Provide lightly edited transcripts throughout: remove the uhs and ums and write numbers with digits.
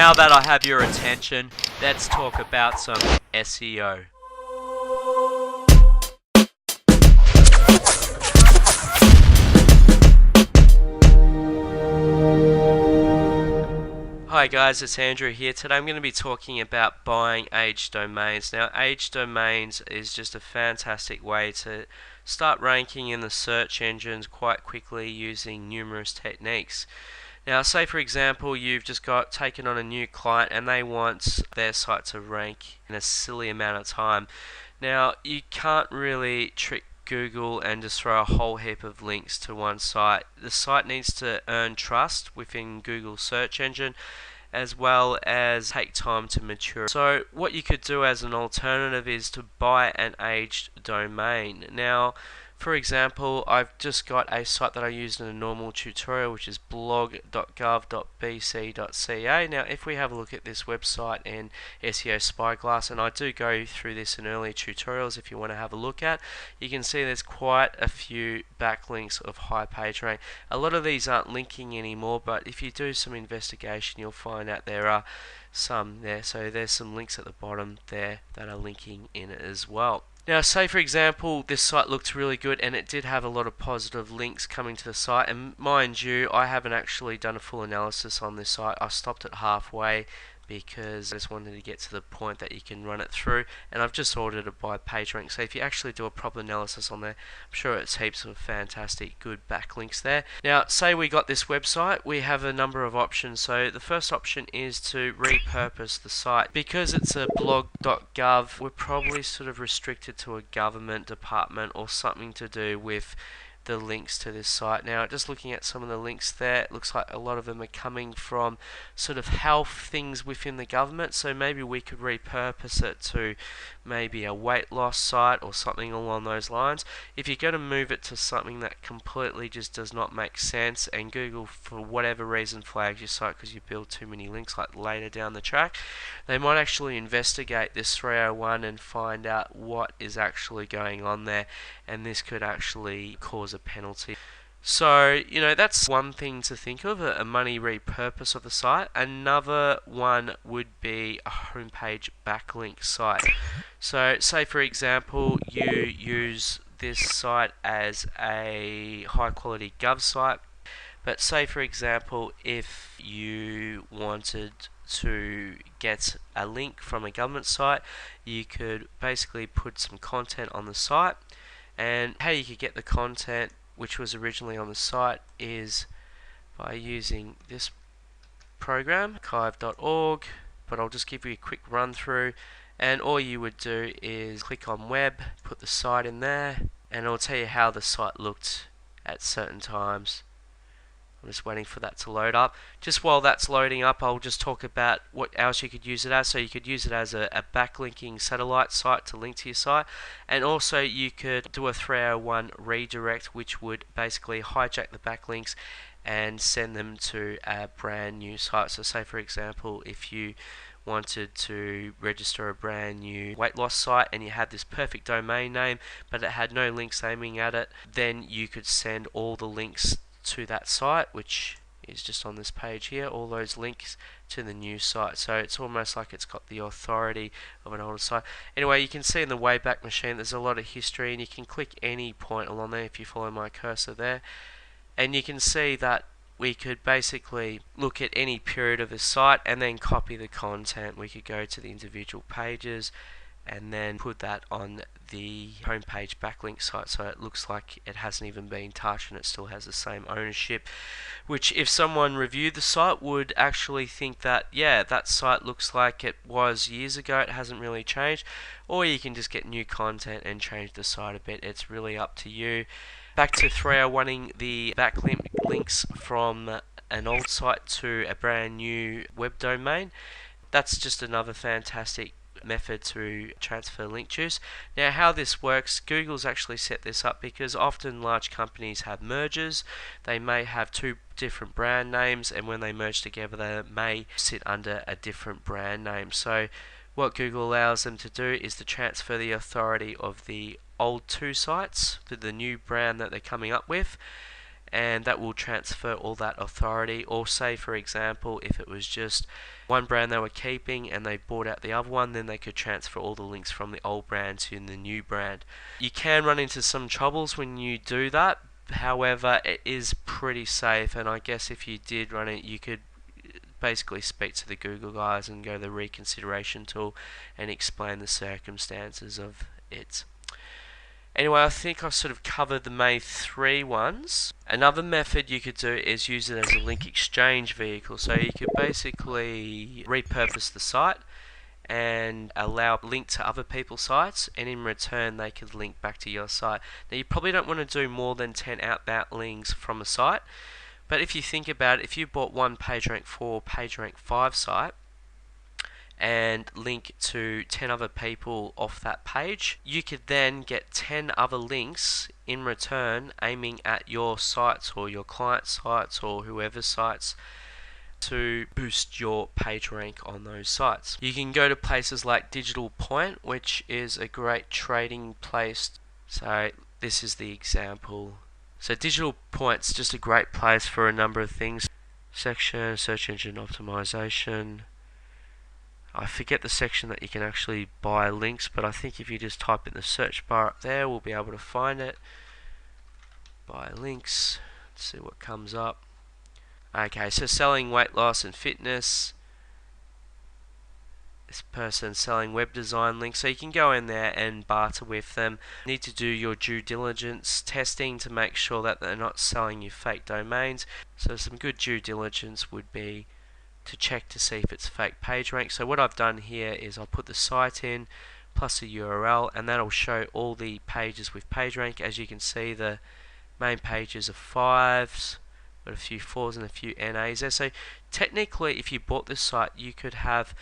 now that I have your attention, let's talk about some SEO. Hi guys, it's Andrew here. Today I'm going to be talking about buying aged domains. Now, aged domains is just a fantastic way to start ranking in the search engines quite quickly using numerous techniques. Now, say for example you've just got taken on a new client and they want their site to rank in a silly amount of time. Now, you can't really trick Google and just throw a whole heap of links to one site. The site needs to earn trust within Google's search engine, as well as take time to mature. So what you could do as an alternative is to buy an aged domain. Now, for example, I've just got a site that I used in a normal tutorial, which is blog.gov.bc.ca. Now, if we have a look at this website in SEO Spyglass, and I do go through this in earlier tutorials if you want to have a look at, you can see there's quite a few backlinks of high page rank. A lot of these aren't linking anymore, but if you do some investigation, you'll find out there are some there. So there's some links at the bottom there that are linking in as well. Now, say for example this site looked really good and it did have a lot of positive links coming to the site, and mind you, I haven't actually done a full analysis on this site. I stopped it halfway because I just wanted to get to the point that you can run it through, and I've just ordered it by PageRank. So if you actually do a proper analysis on there, I'm sure it's heaps of fantastic good backlinks there. Now, say we got this website, we have a number of options. So the first option is to repurpose the site. Because it's a blog.gov, we're probably sort of restricted to a government department or something to do with the links to this site. Now, just looking at some of the links there, it looks like a lot of them are coming from sort of health things within the government, so maybe we could repurpose it to maybe a weight loss site or something along those lines. If you're going to move it to something that completely just does not make sense, and Google for whatever reason flags your site because you build too many links like later down the track, they might actually investigate this 301 and find out what is actually going on there, and this could actually cause a penalty. So, that's one thing to think of, a money repurpose of the site. Another one would be a homepage backlink site. So, say for example you use this site as a high quality gov site, but say for example if you wanted to get a link from a government site, you could basically put some content on the site, and how you could get the content which was originally on the site is by using this program, archive.org, but I'll just give you a quick run through, and all you would do is click on web, put the site in there, and it'll tell you how the site looked at certain times. I'm just waiting for that to load up. Just while that's loading up, I'll just talk about what else you could use it as. So you could use it as a backlinking satellite site to link to your site, and also you could do a 301 redirect, which would basically hijack the backlinks and send them to a brand new site. So say for example if you wanted to register a brand new weight loss site and you had this perfect domain name but it had no links aiming at it, then you could send all the links to that site, which is just on this page here, all those links to the new site. So it's almost like it's got the authority of an older site. Anyway, you can see in the Wayback Machine there's a lot of history, and you can click any point along there if you follow my cursor there, and you can see that we could basically look at any period of the site and then copy the content. We could go to the individual pages and then put that on the homepage backlink site, so it looks like it hasn't even been touched and it still has the same ownership, which if someone reviewed the site would actually think that, yeah, that site looks like it was years ago, it hasn't really changed. Or you can just get new content and change the site a bit. It's really up to you. Back to 301ing the backlink links from an old site to a brand new web domain. That's just another fantastic method to transfer link juice. Now, how this works, Google's actually set this up because often large companies have mergers. They may have two different brand names, and when they merge together they may sit under a different brand name. So what Google allows them to do is to transfer the authority of the old two sites to the new brand that they're coming up with, and that will transfer all that authority. Or say, for example, if it was just one brand they were keeping and they bought out the other one, then they could transfer all the links from the old brand to the new brand. You can run into some troubles when you do that. However, it is pretty safe, and I guess if you did run it, you could basically speak to the Google guys and go to the reconsideration tool and explain the circumstances of it. Anyway, I think I've sort of covered the main three ones. Another method you could do is use it as a link exchange vehicle. So you could basically repurpose the site and allow link to other people's sites, and in return they could link back to your site. Now you probably don't want to do more than 10 outbound links from a site, but if you think about it, if you bought one PageRank 4, PageRank 5 site and link to 10 other people off that page, you could then get 10 other links in return aiming at your sites or your client sites or whoever's sites to boost your page rank on those sites. You can go to places like Digital Point, which is a great trading place. So this is the example. So Digital Point's just a great place for a number of things. Section, search engine optimization. I forget the section that you can actually buy links, but I think if you just type in the search bar up there, we'll be able to find it. Buy links. Let's see what comes up. Okay, so selling weight loss and fitness. This person selling web design links, so you can go in there and barter with them. You need to do your due diligence testing to make sure that they're not selling you fake domains. So some good due diligence would be to check to see if it's fake page rank. So what I've done here is I'll put the site in plus a URL, and that'll show all the pages with page rank. As you can see, the main pages are 5s, but a few 4s and a few NAs there. So technically, if you bought this site, you could have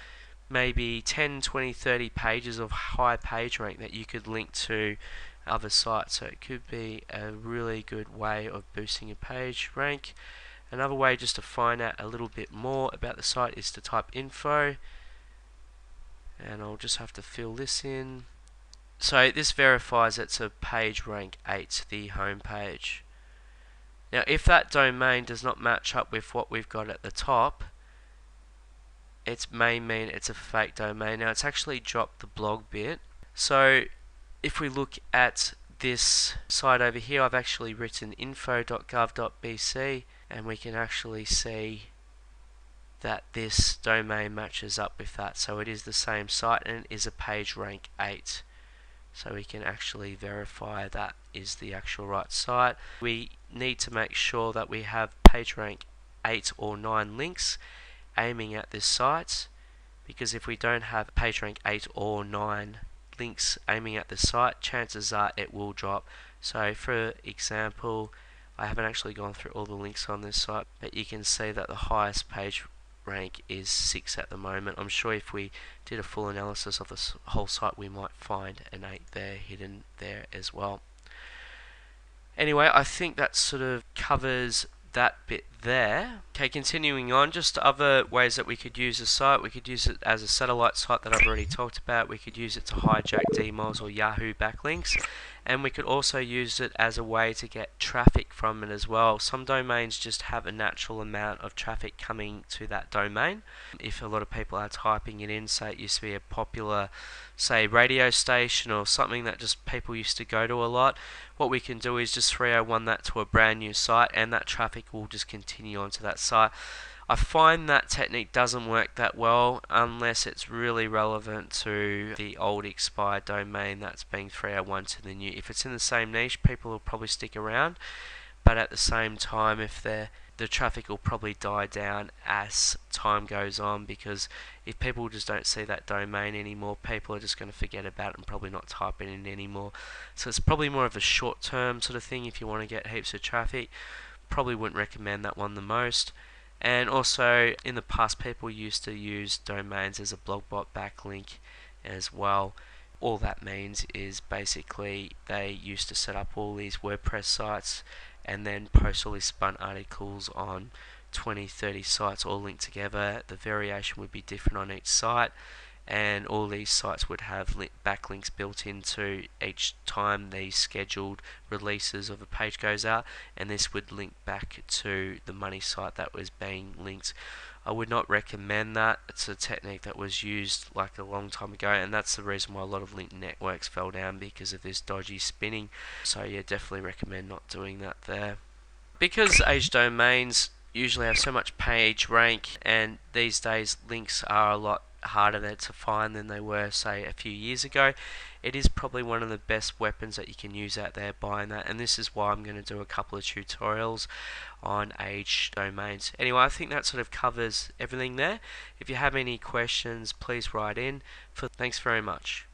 maybe 10, 20, 30 pages of high page rank that you could link to other sites. So it could be a really good way of boosting your page rank. Another way just to find out a little bit more about the site is to type info, and I'll just have to fill this in. So this verifies it's a page rank 8, the home page. Now if that domain does not match up with what we've got at the top, it may mean it's a fake domain. Now it's actually dropped the blog bit. So if we look at this site over here, I've actually written info.gov.bc, and we can actually see that this domain matches up with that. So it is the same site and it is a page rank 8. So we can actually verify that is the actual right site. We need to make sure that we have PageRank 8 or 9 links aiming at this site, because if we don't have PageRank 8 or 9 links aiming at the site, chances are it will drop. So for example, I haven't actually gone through all the links on this site, but you can see that the highest page rank is 6 at the moment. I'm sure if we did a full analysis of this whole site, we might find an 8 there hidden there as well. Anyway, I think that sort of covers that bit there. Okay, continuing on, just other ways that we could use the site. We could use it as a satellite site that I've already talked about. We could use it to hijack DMOZ or Yahoo backlinks, and we could also use it as a way to get traffic from it as well. Some domains just have a natural amount of traffic coming to that domain. If a lot of people are typing it in, say it used to be a popular, say, radio station or something that just people used to go to a lot, what we can do is just 301 that to a brand new site, and that traffic will just continue onto that site. I find that technique doesn't work that well unless it's really relevant to the old expired domain that's being 301 to the new. If it's in the same niche, people will probably stick around, but at the same time, if the traffic will probably die down as time goes on, because if people just don't see that domain anymore, people are just going to forget about it and probably not type it in anymore. So it's probably more of a short-term sort of thing if you want to get heaps of traffic. Probably wouldn't recommend that one the most. And also, in the past, people used to use domains as a blogbot backlink as well. All that means is basically they used to set up all these WordPress sites and then post all these spun articles on 20, 30 sites all linked together. The variation would be different on each site, and all these sites would have backlinks built into each time the scheduled releases of a page goes out, and this would link back to the money site that was being linked. I would not recommend that. It's a technique that was used like a long time ago, and that's the reason why a lot of link networks fell down, because of this dodgy spinning. So yeah, definitely recommend not doing that there. Because age domains usually have so much page rank, and these days links are a lot harder there to find than they were, say, a few years ago, it is probably one of the best weapons that you can use out there buying that, and this is why I'm going to do a couple of tutorials on age domains. Anyway, I think that sort of covers everything there. If you have any questions, please write in. Thanks very much.